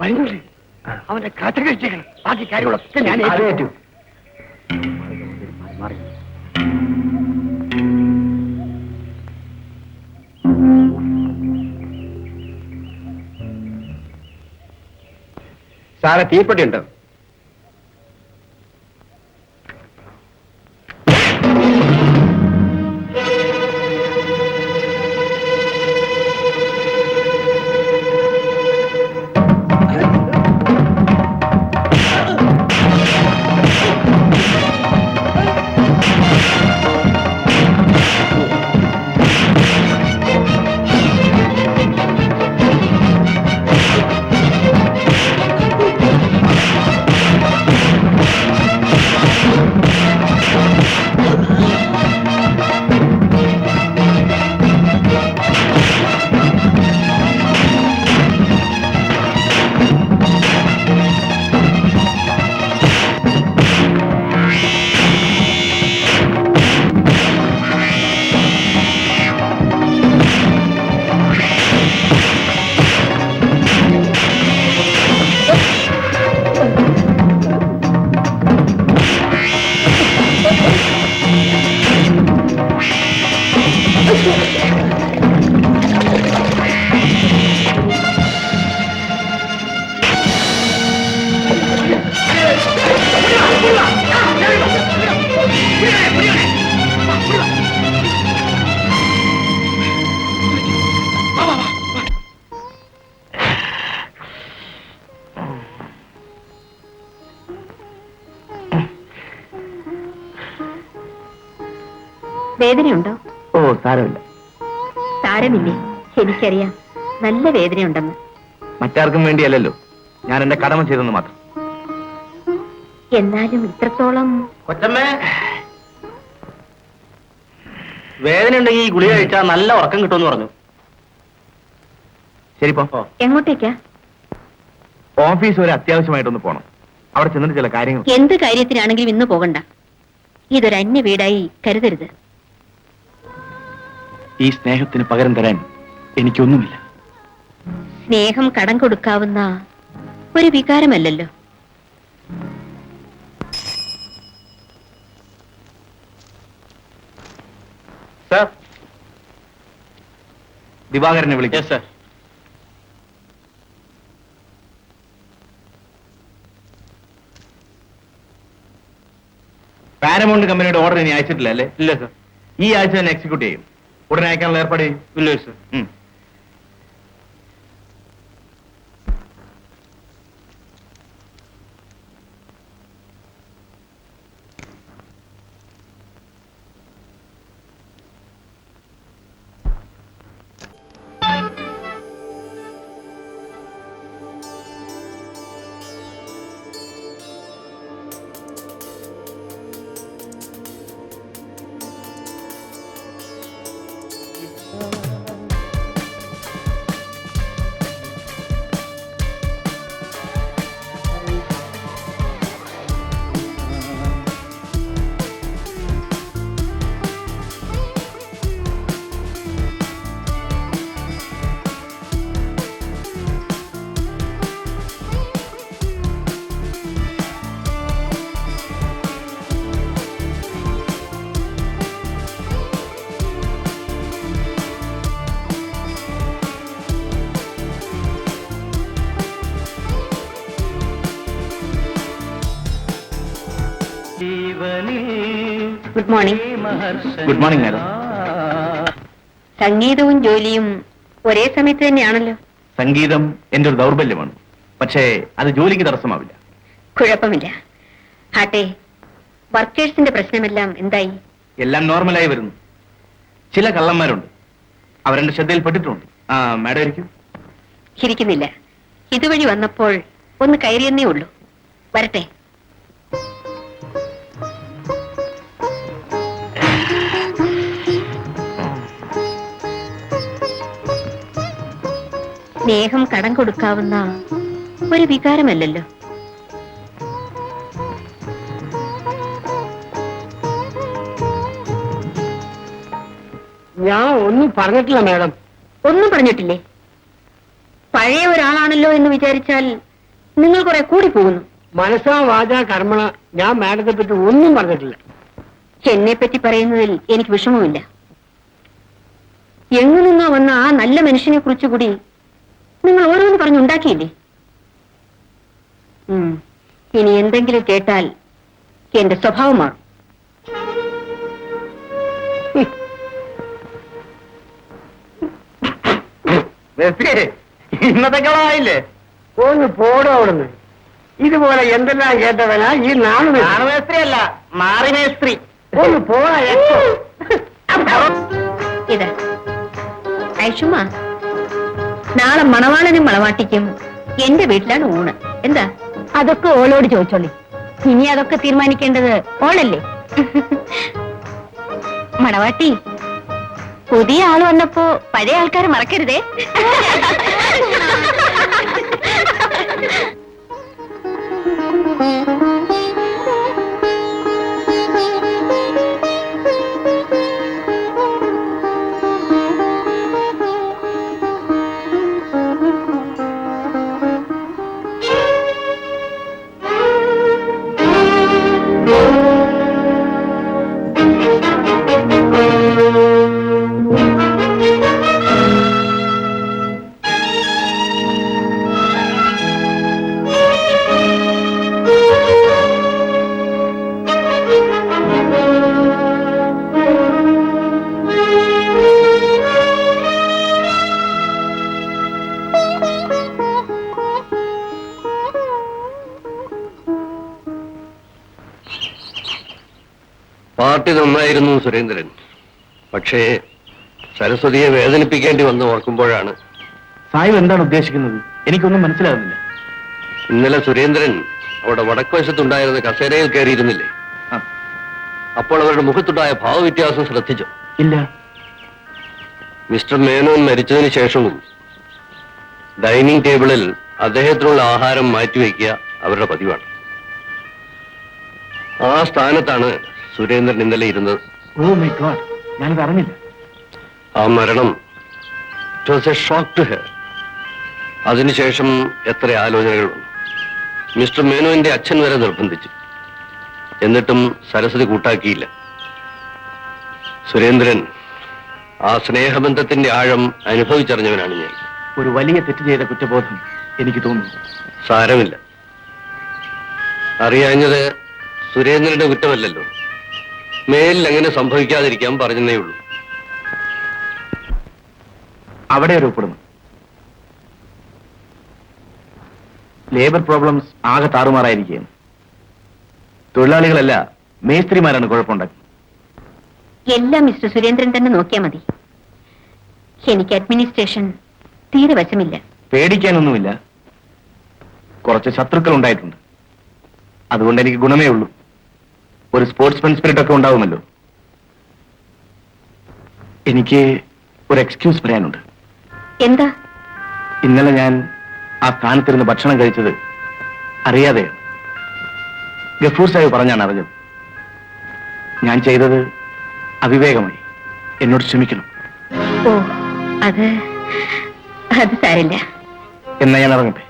വരുന്നില്ലേ? അവന്റെ കഥ കഴിച്ചേക്കണം. ബാക്കി കാര്യങ്ങളൊക്കെ ഞാൻ ഏറ്റു. സാറെ തീപ്പെട്ടി ഉണ്ടോ? വേദനയുണ്ടോ? ഓ, സാരമില്ല. സാരമില്ലേ? എനിക്കറിയാം നല്ല വേദനയുണ്ടെന്ന്. മറ്റാർക്കും വേണ്ടിയല്ലല്ലോ, ഞാൻ എന്റെ കടമ ചെയ്തെന്ന് മാത്രം. എന്നാലും ഇത്രത്തോളം. കൊച്ചമ്മേ, വേദന ഉണ്ടെങ്കിൽ ഈ ഗുളിക കഴിച്ചാൽ നല്ല ഉറക്കം കിട്ടുമെന്ന് പറഞ്ഞു. ശരി, പോ. എങ്ങോട്ടേക്കാ? ഓഫീസ് വരെ അത്യാവശ്യമായിട്ടൊന്ന് പോണം. അവിടെ ചെന്നിട്ട് ചില കാര്യങ്ങൾ. എന്ത് കാര്യത്തിനാണെങ്കിലും ഇന്ന് പോകണ്ട. ഇതൊരു അന്യ വീടായി കരുതരുത്. ഈ സ്നേഹത്തിന് പകരം തരാൻ എനിക്കൊന്നുമില്ല. സ്നേഹം കടം കൊടുക്കാവുന്ന ഒരു വികാരമല്ലല്ലോ. സർ, ദിവാകരനെ വിളിക്കാം. സർ, പാരമൗണ്ട് കമ്പനിയുടെ ഓർഡർ ഇനി അയച്ചിട്ടില്ല അല്ലേ? ഇല്ല സർ. ഈ ആഴ്ച തന്നെ എക്സിക്യൂട്ട് ചെയ്യും. ഉടനെ അയക്കാനുള്ള ഏർപ്പാട് ചെയ്യും. ഇല്ല sir. Good morning. Good morning madam. സംഗീതവും ജോലിയും ഒരേ സമയത്ത് തന്നെയാണല്ലോ. സംഗീതം എന്റെ ഒരു ദൗർബല്യമാണ്. പക്ഷേ അത് ജോലിക്ക് തടസ്സമാവില്ല. കുഴപ്പമില്ല. ആട്ടെ, വർക്കേഴ്സിന്റെ പ്രശ്നമെല്ലാം എന്തായി? എല്ലാം നോർമലായി വരുന്നു. ചില കള്ളന്മാരുണ്ട്, അവരെന്റെ ശ്രദ്ധയിൽപ്പെട്ടിട്ടുണ്ട്. മാഡം ഇരിക്കും. ഇരിക്കുന്നില്ല. ഇതുവഴി വന്നപ്പോൾ ഒന്ന് കയറിയെന്നേ ഉള്ളൂ. വരട്ടെ. സ്നേഹം കടം കൊടുക്കാവുന്ന ഒരു വികാരമല്ലല്ലോ. ഞാൻ ഒന്നും പറഞ്ഞിട്ടില്ല മാഡം. ഒന്നും പറഞ്ഞിട്ടില്ലേ? പഴയ ഒരാളാണല്ലോ എന്ന് വിചാരിച്ചാൽ നിങ്ങൾ കുറെ കൂടി പോകുന്നു. മനസ്സാ വാചാ കർമ്മണ ഞാൻ മാഡത്തെ പറ്റി ഒന്നും പറഞ്ഞിട്ടില്ല. എന്നെ പറ്റി പറയുന്നതിൽ എനിക്ക് വിഷമമില്ല. എങ്ങു നിന്നോ വന്ന ആ നല്ല മനുഷ്യനെ കുറിച്ച് കൂടി നിങ്ങൾ ഓരോന്ന് പറഞ്ഞുണ്ടാക്കിയില്ലേ? ഇനി എന്തെങ്കിലും കേട്ടാൽ എന്റെ സ്വഭാവം മാറും. ഇന്നത്തേക്കാളായില്ലേ? ഒന്ന് പോടോ അവിടുന്ന്. ഇതുപോലെ എന്തെല്ലാം കേട്ടവനാ ഈ മേസ്ത്രി അല്ല, മാറി മേസ്ത്രി. ഒന്ന് പോടാ. ഇത് ഐഷുമ, നാളെ മണവാളനും മണവാട്ടിക്കും എന്റെ വീട്ടിലാണ് ഊണ്. എന്താ? അതൊക്കെ ഓളോട് ചോദിച്ചോളി. ഇനി അതൊക്കെ തീരുമാനിക്കേണ്ടത് ഓളല്ലേ? മണവാട്ടി, പുതിയ ആള് വന്നപ്പോ പഴയ ആൾക്കാർ മറക്കരുതേ. പാർട്ടി നന്നായിരുന്നു സുരേന്ദ്രൻ. പക്ഷേ സരസ്വതിയെ വേദനിപ്പിക്കേണ്ടി വന്ന് ഓർക്കുമ്പോഴാണ്. സാഹിബ് എന്താണ് ഉദ്ദേശിക്കുന്നത്? എനിക്കൊന്നും മനസ്സിലാകുന്നില്ല. ഇന്നലെ സുരേന്ദ്രൻ അവിടെ വടക്കുവശത്തുണ്ടായിരുന്ന കസേരയിൽ കയറിയിരുന്നില്ലേ? ആ. അപ്പോൾ അവരുടെ മുഖത്തുണ്ടായ ഭാവവ്യത്യാസം ശ്രദ്ധിച്ചോ? ഇല്ല. മിസ്റ്റർ മേനോൻ മരിച്ചതിന് ശേഷവും ഡൈനിങ് ടേബിളിൽ അദ്ദേഹത്തിനുള്ള ആഹാരം മാറ്റിവെക്കുക അവരുടെ പതിവാണ്. ആ സ്ഥാനത്താണ് സുരേന്ദ്രൻ ഇന്നലെ ഇരുന്നത്. ഓ മൈ ഗോഡ്, ഞാനത് അറിഞ്ഞില്ല. ആ മരണം it was a shock to her. അതിനുശേഷം എത്ര ആലോചനകൾ വന്നു. മിസ്റ്റർ മേനോന്റെ അച്ഛൻ വരെ നിർബന്ധിച്ചു. എന്നിട്ടും സരസ്വതി കൂട്ടാക്കിയില്ല. സുരേന്ദ്രൻ ആ സ്നേഹബന്ധത്തിന്റെ ആഴം അനുഭവിച്ചറിഞ്ഞവനാണ് ഞാൻ. ഒരു വലിയ തെറ്റ് ചെയ്ത കുറ്റബോധം എനിക്ക് തോന്നുന്നു. സാരമില്ല, അറിയാഞ്ഞത് സുരേന്ദ്രന്റെ കുറ്റമല്ലല്ലോ. മേലിൽ അങ്ങനെ സംഭവിക്കാതിരിക്കാൻ പറഞ്ഞതേ ഉള്ളൂ. അവിടെ ഒരു ഒപ്പിടുന്നു. ലേബർ പ്രോബ്ലംസ് ആകെ താറുമാറായിരിക്കുകയാണ്. തൊഴിലാളികളല്ല, മേസ്ത്രിമാരാണ് കുഴപ്പമുണ്ടാക്കുന്നത്. എല്ലാം മിസ്റ്റർ സുരേന്ദ്രൻ തന്നെ നോക്കിയാൽ മതി. എനിക്ക് അഡ്മിനിസ്ട്രേഷൻ തീരെ വശമില്ല. പേടിക്കാനൊന്നുമില്ല. കുറച്ച് ശത്രുക്കൾ ഉണ്ടായിട്ടുണ്ട്. അതുകൊണ്ട് എനിക്ക് ഗുണമേ ഉള്ളൂ. ഒരു സ്പോർട്സ്മാൻ സ്പിരിറ്റ് ഒക്കെ ഉണ്ടാവുമല്ലോ. എനിക്ക് ഒരു എക്സ്ക്യൂസ് പറയാനുണ്ട്. എന്താ? ഇന്നലെ ഞാൻ ആ സ്ഥാനത്തിരുന്ന് ഭക്ഷണം കഴിച്ചത് അറിയാതെയാണ്. ഗഫൂർ സാഹിബ് പറഞ്ഞാണ് അറിഞ്ഞത്. ഞാൻ ചെയ്തത് അവിവേകമായി. എന്നോട് ക്ഷമിക്കണം. ഓ, അത് സാരില്ല. എന്നാ ഞാൻ ഇറങ്ങട്ടെ.